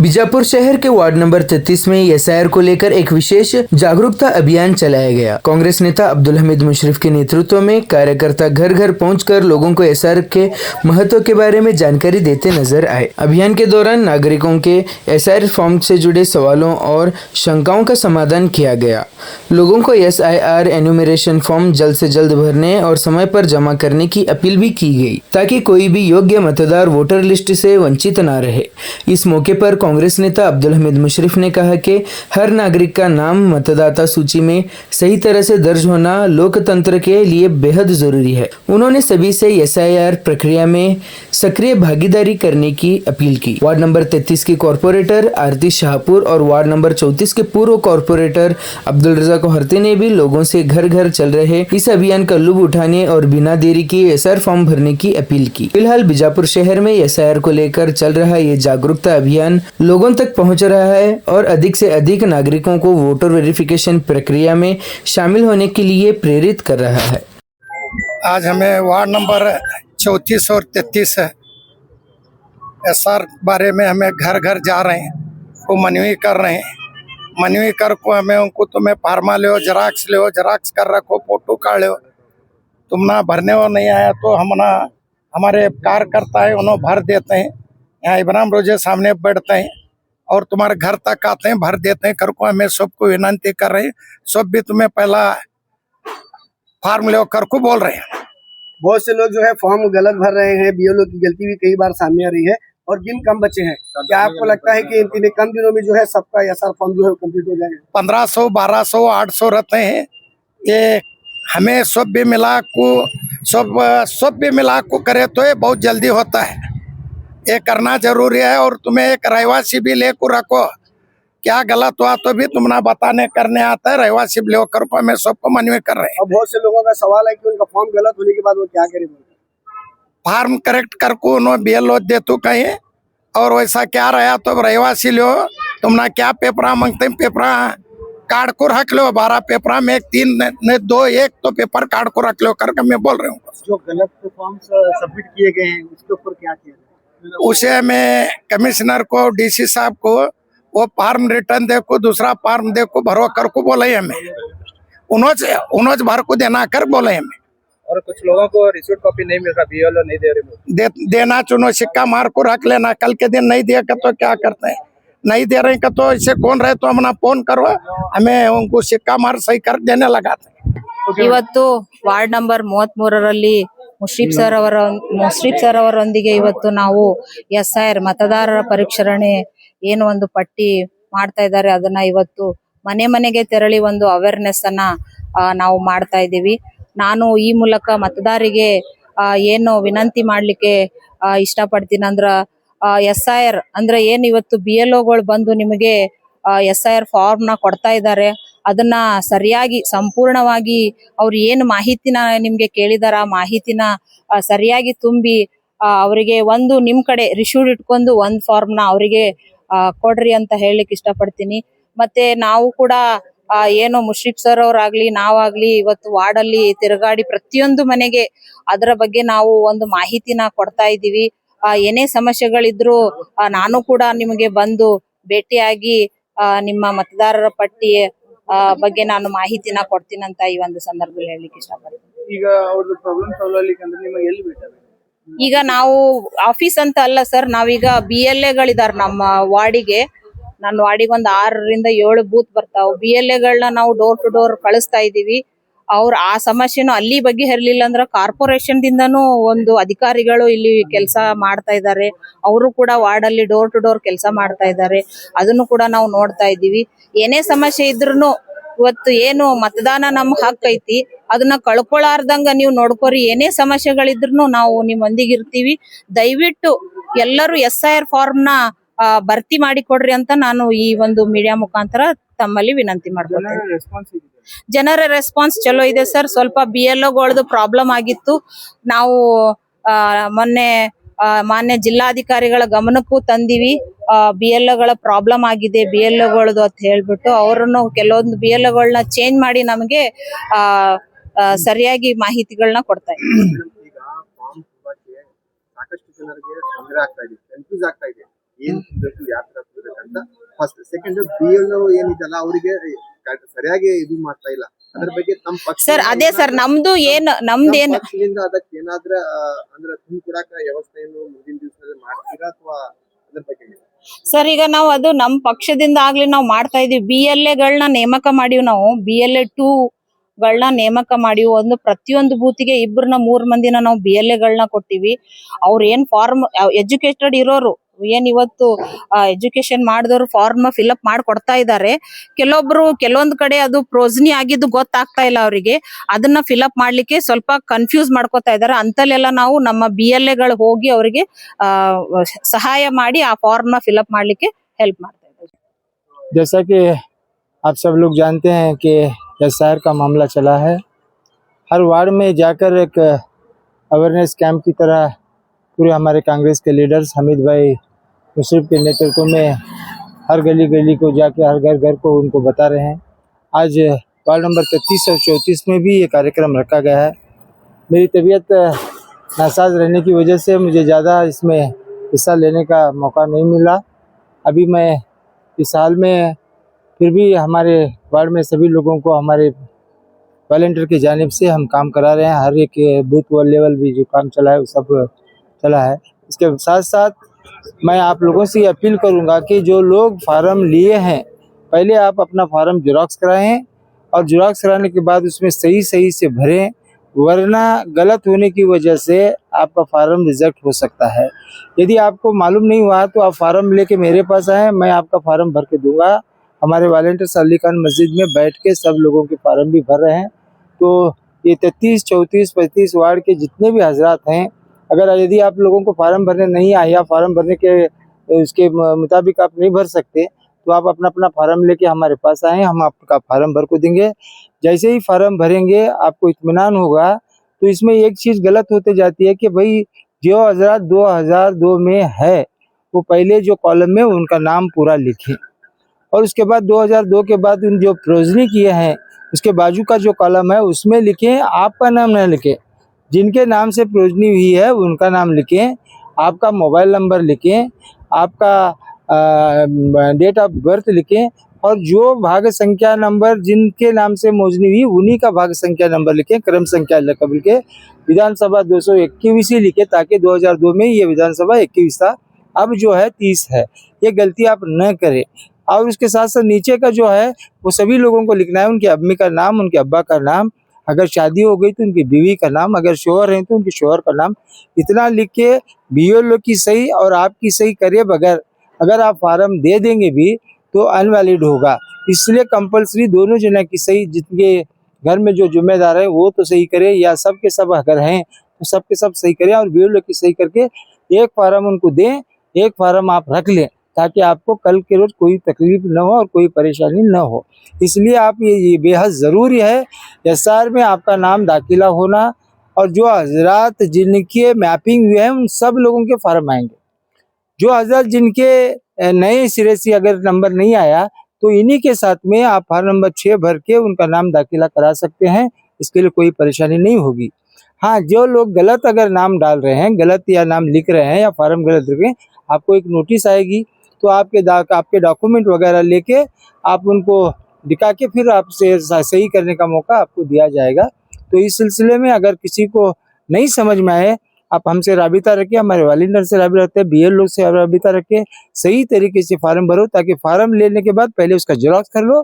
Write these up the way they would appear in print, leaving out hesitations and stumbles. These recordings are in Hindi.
बीजापुर शहर के वार्ड नंबर 33 में एसआईआर को लेकर एक विशेष जागरूकता अभियान चलाया गया। कांग्रेस नेता अब्दुल हमीद मुशर्रफ के नेतृत्व में कार्यकर्ता घर घर पहुंचकर लोगों को एसआईआर के महत्व के बारे में जानकारी देते नजर आए। अभियान के दौरान नागरिकों के एसआईआर फॉर्म से जुड़े सवालों और शंकाओं का समाधान किया गया। लोगों को एसआईआर एन्यूमरेशन फॉर्म जल्द से जल्द भरने और समय पर जमा करने की अपील भी की गई, ताकि कोई भी योग्य मतदार वोटर लिस्ट से वंचित न रहे। इस मौके पर कांग्रेस नेता अब्दुल हमीद मुशर्रफ ने कहा कि हर नागरिक का नाम मतदाता सूची में सही तरह से दर्ज होना लोकतंत्र के लिए बेहद जरूरी है। उन्होंने सभी से एसआईआर प्रक्रिया में सक्रिय भागीदारी करने की अपील की। वार्ड नंबर 33 की कॉर्पोरेटर आरती शाहपुर और वार्ड नंबर 34 के पूर्व कॉर्पोरेटर अब्दुल रजा कोहरते ने भी लोगों से घर घर चल रहे इस अभियान का लुभ उठाने और बिना देरी किए एसआईआर फॉर्म भरने की अपील की। फिलहाल बीजापुर शहर में एसआईआर को लेकर चल रहा ये जागरूकता अभियान लोगों तक पहुंच रहा है और अधिक से अधिक नागरिकों को वोटर वेरिफिकेशन प्रक्रिया में शामिल होने के लिए प्रेरित कर रहा है। आज हमें वार्ड नंबर 34 और 33 एसआर बारे में हमें घर घर जा रहे हैं, वो मनवी कर रहे हैं। मनवी कर को हमें उनको तुम्हें फार्मा ले जराक्स कर रखो, फोटो काढ़ लो। तुम ना भरने और नहीं आया तो हम ना हमारे कार्यकर्ता है उन्होंने भर देते हैं। यहाँ इब्राहिम रोजे सामने बैठते हैं और तुम्हारे घर तक आते हैं, भर देते हैं। कर को हमें सबको विनती कर रहे हैं, सब भी तुम्हें पहला फार्म ले कर को बोल रहे हैं। बहुत से लोग जो है फॉर्म गलत भर रहे हैं, बीएलओ की गलती भी कई बार सामने आ रही है और दिन कम बचे हैं। क्या आपको लगता है कि इन कम दिनों में जो है सबका एसआर फॉर्म जो है कंप्लीट हो जाएगा? 1500, 1200, 800 रहते हैं। ये हमें सब भी मिला को करे तो ये बहुत जल्दी होता है। ये करना जरूरी है और तुम्हें एक रहवासी भी ले को रखो। क्या गलत हुआ तो भी तुम ना बताने करने आता है, रहवासी ले कर को हमें सबको मनवी कर रहे हैं। और बहुत से लोगों का सवाल है कि उनका फॉर्म गलत होने के बाद वो क्या करें? फार्म करेक्ट कर को उन्होंने बीएलओ दे तो कहीं और वैसा क्या रहा तो रहवासी लो तुम ना क्या पेपरा मांगते पेपरा कार्ड को रख लो। 12 पेपरा में 3 नहीं 2 1 तो पेपर कार्ड को रख लो करके मैं बोल रहा हूँ। जो गलत फॉर्म सबमिट किए गए हैं उसके ऊपर क्या किया? उसे मैं कमिश्नर को, डीसी साहब को वो फार्म रिटर्न दे को, दूसरा फार्म दे को भरो कर को बोले हमें। उन्होंने भर को देना कर बोले हमें। और कुछ लोगों को रिसीट कॉपी नहीं मिल रहा, बीएलओ नहीं दे रहे। देना चुनो, सिक्का मार को रख लेना। कल के दिन नहीं दिया तो क्या करते हैं? नहीं दे रहे का तो इसे कौन रहे तो हमने फोन करो, हमें उनको सिक्का मार सही कर देने लगाते हैं। ಇವತ್ತು ವಾರ್ಡ್ ನಂಬರ್ 33ರಲ್ಲಿ ಮುಶ್ರೀಫ್ ಸರ್ ಅವರೊಂದಿಗೆ ಇವತ್ತು ನಾವು ಎಸ್ಐಆರ್ ಮತದಾರರ ಪರಿಷ್ಕರಣೆ ಏನು ಒಂದು ಪಟ್ಟಿ ಮಾಡ್ತಾ ಇದ್ದಾರೆ ಅದನ್ನ ಇವತ್ತು ಮನೆ ಮನೆಗೆ ತೆರಳಿ ಒಂದು ಅವೇರ್ನೆಸ್ ಅನ್ನ ನಾವು ಮಾಡ್ತಾ ಇದ್ದೀವಿ। ನಾನು ಈ ಮೂಲಕ ಮತದಾರರಿಗೆ ಏನು ವಿನಂತಿ ಮಾಡ್ಲಿಕ್ಕೆ ಇಷ್ಟಪಡ್ತೀನಿ ಅಂದ್ರ ಎಸ್ಐಆರ್ ಅಂದ್ರೆ ಏನ್ ಇವತ್ತು ಬಿಎಲ್ಒಗಳು ಬಂದು ನಿಮಗೆ ಎಸ್ಐಆರ್ ಫಾರ್ಮ್ ನ ಕೊಡ್ತಾ ಇದ್ದಾರೆ, ಅದನ್ನ ಸರಿಯಾಗಿ ಸಂಪೂರ್ಣವಾಗಿ ಅವ್ರು ಏನು ಮಾಹಿತಿನ ನಿಮ್ಗೆ ಕೇಳಿದಾರ ಆ ಮಾಹಿತಿನ ಸರಿಯಾಗಿ ತುಂಬಿ ಅವರಿಗೆ ಒಂದು ನಿಮ್ ಕಡೆ ರಿಶೂಡ್ ಇಟ್ಕೊಂಡು ಒಂದ್ ಫಾರ್ಮ್ ನ ಅವರಿಗೆ ಕೊಡ್ರಿ ಅಂತ ಹೇಳಲಿಕ್ಕೆ ಇಷ್ಟಪಡ್ತೀನಿ। ಮತ್ತೆ ನಾವು ಕೂಡ ಏನು ಮುಶ್ರೀಫ್ ಸರ್ ಅವ್ರಾಗ್ಲಿ ನಾವಾಗ್ಲಿ ಇವತ್ತು ವಾರ್ಡ್ ಅಲ್ಲಿ ತಿರುಗಾಡಿ ಪ್ರತಿಯೊಂದು ಮನೆಗೆ ಅದರ ಬಗ್ಗೆ ನಾವು ಒಂದು ಮಾಹಿತಿನ ಕೊಡ್ತಾ ಇದ್ದೀವಿ। ಏನೇ ಸಮಸ್ಯೆಗಳಿದ್ರು ನಾನು ಕೂಡ ನಿಮಗೆ ಬಂದು ಭೇಟಿಯಾಗಿ ನಿಮ್ಮ ಮತದಾರರ ಪಟ್ಟಿ ಬಗ್ಗೆ ನಾನು ಮಾಹಿತಿನ ಕೊಡ್ತೀನಂತ ಈ ಒಂದು ಸಂದರ್ಭದಲ್ಲಿ ಹೇಳಲಿಕ್ಕೆ ಇಷ್ಟಪಡ್ತೀನಿ। ಈಗ ಅವ್ರದ್ದು ಪ್ರಾಬ್ಲಮ್ ಸಾಲ್ವ್ ಆಗ್ಲಿಕ್ಕೆ ಅಂದ್ರೆ ನಿಮಗೆ ಎಲ್ಲಿ ಬೇಕಾಗುತ್ತೆ? ಈಗ ನಾವು ಆಫೀಸ್ ಅಂತ ಅಲ್ಲ ಸರ್, ನಾವೀಗ BLAಗಳಿದಾರ ನಮ್ಮ ವಾರ್ಡಿಗೆ। ನನ್ನ ವಾರ್ಡಿಗೆ ಒಂದು 6 ರಿಂದ 7 ಬೂತ್ ಬರ್ತಾವ। BLAಗಳನ್ನ ನಾವು ಡೋರ್ ಟು ಡೋರ್ ಕಳಿಸ್ತಾ ಇದೀವಿ। ಅವ್ರ ಆ ಸಮಸ್ಯೆನು ಅಲ್ಲಿ ಬಗ್ಗೆ ಹರಲಿಲ್ಲ ಅಂದ್ರ ಕಾರ್ಪೊರೇಷನ್ ದಿಂದನೂ ಒಂದು ಅಧಿಕಾರಿಗಳು ಇಲ್ಲಿ ಕೆಲಸ ಮಾಡ್ತಾ ಇದ್ದಾರೆ, ಅವರು ಕೂಡ ವಾರ್ಡ್ ಅಲ್ಲಿ ಡೋರ್ ಟು ಡೋರ್ ಕೆಲಸ ಮಾಡ್ತಾ ಇದ್ದಾರೆ, ಅದನ್ನು ಕೂಡ ನಾವು ನೋಡ್ತಾ ಇದ್ದೀವಿ। ಏನೇ ಸಮಸ್ಯೆ ಇದ್ರೂನು ಇವತ್ತು ಏನು ಮತದಾನ ನಮ್ಮ ಹಕ್ಕು ಐತಿ ಅದನ್ನ ಕಳ್ಕೊಳ್ಳಾರ್ದಂಗ ನೀವು ನೋಡ್ಕೋರಿ। ಏನೇ ಸಮಸ್ಯೆಗಳಿದ್ರು ನಾವು ನಿಮ್ಮೊಂದಿಗೆ ಇರ್ತೀವಿ। ದಯವಿಟ್ಟು ಎಲ್ಲರೂ ಎಸ್ಐಆರ್ ಫಾರ್ಮ್ ನ ಭರ್ತಿ ಮಾಡಿ ಕೊಡ್ರಿ ಅಂತ ನಾನು ಈ ಒಂದು ಮೀಡಿಯಾ ಮುಖಾಂತರ ತಮ್ಮಲ್ಲಿ ವಿನಂತಿ ಮಾಡ್ಕೊಳ್ತೀನಿ। ಜನರ ರೆಸ್ಪಾನ್ಸ್ ಚಲೋ ಇದೆ ಸರ್। ಸ್ವಲ್ಪ ಬಿಎಲ್ಒಗಳದ್ದು ಪ್ರಾಬ್ಲಮ್ ಆಗಿತ್ತು, ನಾವು ಮೊನ್ನೆ ಮಾನ್ಯ ಜಿಲ್ಲಾಧಿಕಾರಿಗಳ ಗಮನಕ್ಕೂ ತಂದಿವಿ। ಬಿಎಲ್ಒಗಳ ಪ್ರಾಬ್ಲಮ್ ಆಗಿದೆ ಬಿಎಲ್ಒಗಳದ್ದು ಅಂತ ಹೇಳ್ಬಿಟ್ಟು ಅವರನ್ನು ಕೆಲವೊಂದು ಬಿಎಲ್ಒಗಳನ್ನ ಚೇಂಜ್ ಮಾಡಿ ನಮಗೆ ಸರಿಯಾಗಿ ಮಾಹಿತಿಗಳನ್ನ ಕೊಡ್ತಾ ಇದ್ದೀವಿ। ಸಾಕಷ್ಟು ಜನರಿಗೆ ತೊಂದರೆ ಆಗ್ತಾ ಇದೆ, ಕನ್ಫ್ಯೂಸ್ ಆಗ್ತಾ ಇದೆ, ಏನ್ ಯಾತ್ರ ಫಸ್ಟ್ ಸೆಕೆಂಡ್ BLO ಏನಿದೆಲ್ಲ ಅವರಿಗೆ ಸರಿಯಾಗಿ ಇದು ಮಾಡ್ತಾ ಇಲ್ಲ. ಅದ್ರ ಬಗ್ಗೆ ತಮ್ಮ ಪಕ್ಷ ಸರ್ ಅದೇ ಸರ್ ನಮ್ದೇನು ಪಕ್ಷದಿಂದ ಅದಕ್ಕೆ ಏನಾದ್ರ ಅಂದ್ರೆ ತುಂಬಿಕೊಡಕ ವ್ಯವಸ್ಥೆಯನ್ನು ಮುಂದಿನ ದಿವಸದಲ್ಲಿ ಮಾಡ್ತೀರಾ ಅಥವಾ ಅದ್ರ ಬಗ್ಗೆ? ಸರ್ ಈಗ ನಾವು ಅದು ನಮ್ ಪಕ್ಷದಿಂದ ಆಗ್ಲಿ ನಾವು ಮಾಡ್ತಾ ಇದೀವಿ. BLAಗಳನ್ನ ನೇಮಕ ಮಾಡಿವ್ ನಾವು. BLA 2 ಗಳನ್ನ ನೇಮಕ ಮಾಡಿವಿ. ಪ್ರತಿಯೊಂದು ಬೂತಿಗೆ 2-3 ಮಂದಿನ ನಾವು BLAಗಳನ್ನ ಕೊಟ್ಟಿವಿ. ಅವ್ರ ಏನ್ ಫಾರ್ಮ್ ಎಜುಕೇಟೆಡ್ ಇರೋರು ಏನ್ ಇವತ್ತು ಎಜುಕೇಶನ್ ಮಾಡಿದವರು ಫಾರ್ಮ್ ಫಿಲ್ಅಪ್ ಮಾಡಿ ಕೊಡ್ತಾ ಇದ್ದಾರೆ. ಕೆಲವೊಂದ್ ಕಡೆ ಅದು ಪ್ರೋಜ್ನಿ ಆಗಿದ್ದು ಗೊತ್ತಾಗ್ತಾ ಇಲ್ಲ ಅವರಿಗೆ. ಅದನ್ನ ಫಿಲ್ಅಪ್ ಮಾಡ್ಲಿಕ್ಕೆ ಸ್ವಲ್ಪ ಕನ್ಫ್ಯೂಸ್ ಮಾಡ್ಕೋತಾ ಇದಾರೆ. ಅಂತಲ್ಲೆಲ್ಲ ನಾವು ನಮ್ಮ BLAಗಳು ಹೋಗಿ ಅವರಿಗೆ ಸಹಾಯ ಮಾಡಿ ಆ ಫಾರ್ಮ್ ನ ಫಿಲ್ಅಪ್ ಮಾಡ್ಲಿಕ್ಕೆ ಹೆಲ್ಪ್ ಮಾಡ್ತಾ ಇದ್ದಾರೆ. जैसा कि आप सब लोग जानते हैं कि SR का मामला चला है। हर वार्ड में जाकर एक अवेयरनेस कैंप की तरह पूरे हमारे कांग्रेस के लीडर्स हमीद भाई मुशर्रफ के नेतृत्व में हर गली गली को जाके हर घर घर को उनको बता रहे हैं। आज वार्ड नंबर 33 और 34 में भी ये कार्यक्रम रखा गया है। मेरी तबीयत नासाज रहने की वजह से मुझे ज़्यादा इसमें हिस्सा लेने का मौका नहीं मिला। अभी मैं इस हाल में फिर भी हमारे वार्ड में सभी लोगों को हमारे वॉलंटियर की जानिब से हम काम करा रहे हैं। हर एक बूथ लेवल भी जो काम चला है वो सब चला है। इसके साथ साथ मैं आप लोगों से अपील करूंगा कि जो लोग फार्म लिए हैं पहले आप अपना फार्म जेरॉक्स कराएं और जेरॉक्स कराने के बाद उसमें सही से भरें, वरना गलत होने की वजह से आपका फार्म रिजेक्ट हो सकता है। यदि आपको मालूम नहीं हुआ तो आप फार्म लेके मेरे पास आएँ, मैं आपका फार्म भर के दूंगा। हमारे वॉलंटियर्स अली खान मस्जिद में बैठ के सब लोगों के फार्म भी भर रहे हैं। तो ये 33, 34, 35 वार्ड के जितने भी हजरात हैं, अगर यदि आप लोगों को फार्म भरने नहीं आए या फार्म भरने के उसके मुताबिक आप नहीं भर सकते तो आप अपना फार्म लेके हमारे पास आएँ, हम आपका फार्म भर को देंगे। जैसे ही फार्म भरेंगे आपको इत्मीनान होगा। तो इसमें एक चीज़ गलत होते जाती है कि भाई जो हजरात 2002 में है वो पहले जो कॉलम में उनका नाम पूरा लिखें और उसके बाद 2002 के बाद उन जो प्रोजनी किए हैं उसके बाजू का जो कॉलम है उसमें लिखें, आपका नाम न लिखें। जिनके नाम से प्रोजनी हुई है उनका नाम लिखें, आपका मोबाइल नंबर लिखें, आपका डेट ऑफ बर्थ लिखें और जो भाग संख्या नंबर जिनके नाम से मोजनी हुई उन्हीं का भाग संख्या नंबर लिखें, क्रम संख्या कबल के। विधानसभा 221 ही लिखे ताकि 2002 में ये विधानसभा 21 था, अब जो है 30 है। ये गलती आप न करें। और उसके साथ साथ नीचे का जो है वो सभी लोगों को लिखना है, उनकी अम्मी का नाम, उनके अब्बा का नाम, अगर शादी हो गई तो उनकी बीवी का नाम, अगर शोहर हैं तो उनके शोहर का नाम। इतना लिख के BLO की सही और आपकी सही करे बगैर अगर आप फार्म दे देंगे भी तो अनवैलिड होगा। इसलिए कंपलसरी दोनों जना की सही, जिनके घर में जो जिम्मेदार है वो तो सही करे या सब के सब अगर हैं तो सब के सब सही करें और BLO की सही करके एक फार्म उनको दें, एक फार्म आप रख लें ताकि आपको कल के रोज कोई तकलीफ न हो और कोई परेशानी न हो। इसलिए आप ये बेहद ज़रूरी है SR में आपका नाम दाखिला होना। और जो हजरात जिनके मैपिंग हुए हैं उन सब लोगों के फार्म आएंगे। जो हजरत जिनके नए सिरे से अगर नंबर नहीं आया तो इन्हीं के साथ में आप फार्म नंबर 6 भर के उनका नाम दाखिला करा सकते हैं। इसके लिए कोई परेशानी नहीं होगी। हाँ, जो लोग गलत अगर नाम डाल रहे हैं, गलत या नाम लिख रहे हैं या फार्म गलत लिख रहे हैं, आपको एक नोटिस आएगी तो आपके डॉक्यूमेंट वगैरह लेके आप उनको दिखा के फिर आपसे सही करने का मौका आपको दिया जाएगा। तो इस सिलसिले में अगर किसी को नहीं समझ में आए आप हमसे राबिता रखिए, हमारे वॉलंटियर से राबिता रखते हैं, BLO से राबिता रखिए, सही तरीके से फार्म भरो ताकि फार्म लेने के बाद पहले उसका जेरॉक्स कर लो,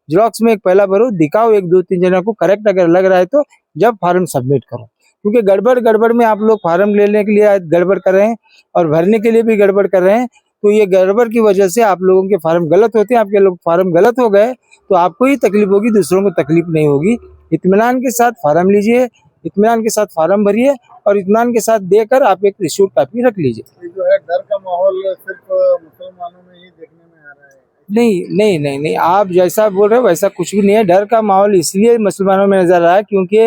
जेरॉक्स में एक पहला भरो, दिखाओ 1-2-3 जना को, करेक्ट अगर लग रहा है तो जब फार्म सबमिट करो। क्योंकि गड़बड़ में आप लोग फार्म लेने के लिए गड़बड़ कर रहे हैं और भरने के लिए भी गड़बड़ कर रहे हैं। तो ये गड़बड़ की वजह से आप लोगों के फार्म गलत होते हैं। आपके लोग फार्म गलत हो गए तो आपको ही तकलीफ होगी, दूसरों को तकलीफ नहीं होगी। इत्मीनान के साथ फार्म लीजिए, इत्मीनान के साथ फार्म भरिए और इत्मीनान के साथ देकर आप एक रिसीट कॉपी रख लीजिए। जो है डर का माहौल सिर्फ मुसलमानों में ही देखने में आ रहा है। नहीं, आप जैसा बोल रहे हो वैसा कुछ भी नहीं है। डर का माहौल इसलिए मुसलमानों में नजर आ रहा है क्योंकि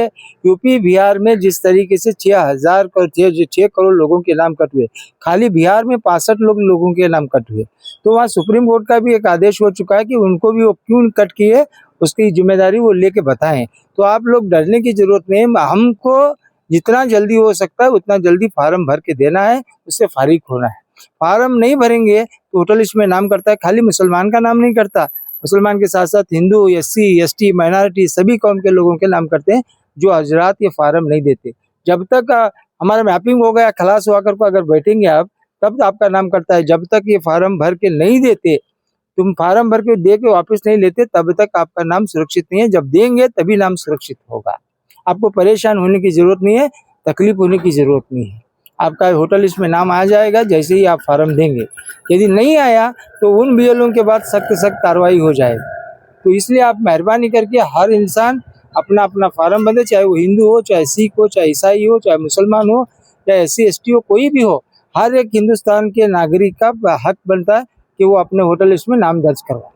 यूपी बिहार में जिस तरीके से 6 करोड़ लोगों के नाम कट हुए, खाली बिहार में 65 लोगों के नाम कट हुए। तो वहाँ सुप्रीम कोर्ट का भी एक आदेश हो चुका है कि उनको भी वो क्यों कट किए उसकी जिम्मेदारी वो लेके बताएं। तो आप लोग डरने की जरूरत नहीं है। हमको जितना जल्दी हो सकता है उतना जल्दी फार्म भर के देना है, उससे फारिग होना है। फार्म नहीं भरेंगे तो वोटर लिस्ट में नाम करता है, खाली मुसलमान का नाम नहीं करता, मुसलमान के साथ साथ हिंदू, SC ST माइनॉरिटी सभी कौम के लोगों के नाम करते हैं, जो हजरात ये फार्म नहीं देते। जब तक हमारा मैपिंग हो गया, खलास होकर को अगर बैठेंगे आप, तब आपका नाम करता है। जब तक ये फार्म भर के नहीं देते, तुम फार्म भर के दे के वापस नहीं लेते, तब तक आपका नाम सुरक्षित नहीं है। जब देंगे तभी नाम सुरक्षित होगा। आपको परेशान होने की जरूरत नहीं है, तकलीफ होने की जरूरत नहीं है। आपका वोटर लिस्ट में नाम आ जाएगा जैसे ही आप फार्म देंगे। यदि नहीं आया तो उन BLO के बाद सख्त कार्रवाई हो जाएगी। तो इसलिए आप मेहरबानी करके हर इंसान अपना अपना फार्म भरे, चाहे वो हिंदू हो, चाहे सिख हो, चाहे ईसाई हो, चाहे मुसलमान हो, चाहे SC ST हो, कोई भी हो। हर एक हिंदुस्तान के नागरिक का हक बनता है कि वो अपने वोटर लिस्ट में नाम दर्ज करवाए।